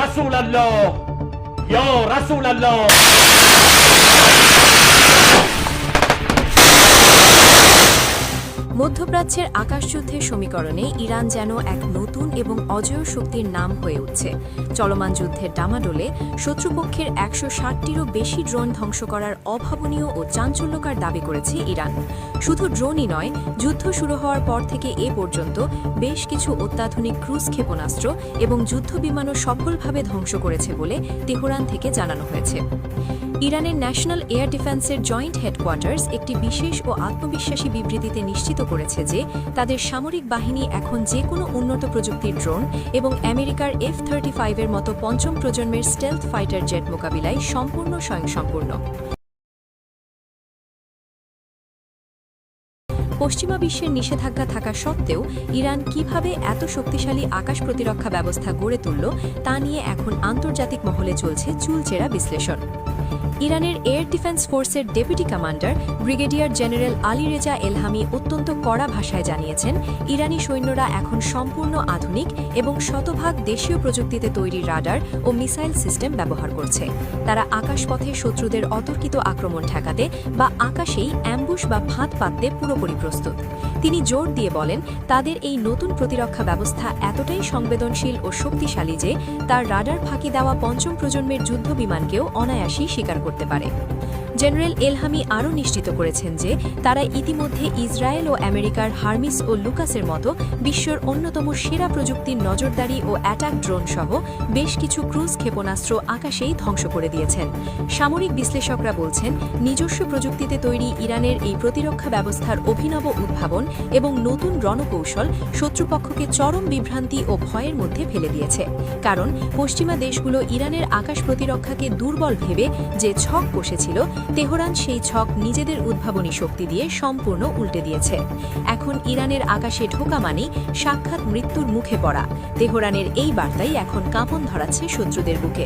রাসূলুল্লাহ, ইয়া রাসূলুল্লাহ। মধ্যপ্রাচ্যের আকাশযুদ্ধের সমীকরণে ইরান যেন এক নতুন এবং অজেয় শক্তির নাম হয়ে উঠছে। চলমান যুদ্ধের ডামাডোলে শত্রুপক্ষের ১৬০টিরও বেশি ড্রোন ধ্বংস করার অভাবনীয় ও চাঞ্চল্যকর দাবি করেছে ইরান। শুধু ড্রোনই নয়, যুদ্ধ শুরু হওয়ার পর থেকে এ পর্যন্ত বেশ কিছু অত্যাধুনিক ক্রুজ ক্ষেপণাস্ত্র এবং যুদ্ধবিমানও সফলভাবে ধ্বংস করেছে বলে তেহরান থেকে জানানো হয়েছে। ইরানের ন্যাশনাল এয়ার ডিফেন্সের জয়েন্ট হেডকোয়ার্টার্স একটি বিশেষ ও আত্মবিশ্বাসী বিবৃতিতে নিশ্চিত করেছে যে তাদের সামরিক বাহিনী এখন যে কোনো উন্নত প্রযুক্তির ড্রোন এবং আমেরিকার F-35 এর মতো পঞ্চম প্রজন্মের স্টেলথ ফাইটার জেট মোকাবিলায় সম্পূর্ণ স্বয়ংসম্পূর্ণ। পশ্চিমা বিশ্বের নিষেধাজ্ঞা থাকা সত্ত্বেও ইরান কিভাবে এত শক্তিশালী আকাশ প্রতিরক্ষা ব্যবস্থা গড়ে তুলল তা নিয়ে এখন আন্তর্জাতিক মহলে চলছে চুলচেরা বিশ্লেষণ। ইরানের এয়ার ডিফেন্স ফোর্সের deputy commander brigadier general Ali Reza Elhami অত্যন্ত কড়া ভাষায় জানিয়েছেন, ইরানি সৈন্যরা এখন সম্পূর্ণ আধুনিক এবং শতভাগ দেশীয় প্রযুক্তিতে তৈরি রাডার ও মিসাইল সিস্টেম ব্যবহার করছে। তারা আকাশপথে শত্রুদের অতর্কিত আক্রমণ ঠেকাতে বা আকাশেই অ্যাম্বুশ বা ফাঁদ পাততে পুরোপুরি প্রস্তুত। তিনি জোর দিয়ে বলেন, তাদের এই নতুন প্রতিরক্ষা ব্যবস্থা এতটাই সংবেদনশীল ও শক্তিশালী যে তার রাডার ফাঁকি দেওয়া পঞ্চম প্রজন্মের যুদ্ধবিমানকেও অনায়াসেই শিকার করতে পারে। জেনারেল এলহামি আরও নিশ্চিত করেছেন যে তারা ইতিমধ্যে ইসরায়েল ও আমেরিকার হার্মিস ও লুকাসের মতো বিশ্বের অন্যতম সেরা প্রযুক্তির নজরদারি ও অ্যাটাক ড্রোন সহ বেশ কিছু ক্রুজ ক্ষেপণাস্ত্র আকাশেই ধ্বংস করে দিয়েছেন। সামরিক বিশ্লেষকরা বলছেন, নিজস্ব প্রযুক্তিতে তৈরি ইরানের এই প্রতিরক্ষা ব্যবস্থার অভিনব উদ্ভাবন এবং নতুন রণকৌশল শত্রুপক্ষকে চরম বিভ্রান্তি ও ভয়ের মধ্যে ফেলে দিয়েছে। কারণ পশ্চিমা দেশগুলো ইরানের আকাশ প্রতিরক্ষাকে দুর্বল ভেবে যে ছক কষেছিল, তেহরান সেই ছক নিজেদের উদ্ভাবনী শক্তি দিয়ে সম্পূর্ণ উল্টে দিয়েছে। এখন ইরানের আকাশে ঢোকা মানেই সাক্ষাৎ মৃত্যুর মুখে পড়া। তেহরানের এই বার্তাই এখন কাঁপন ধরাচ্ছে শত্রুদের বুকে।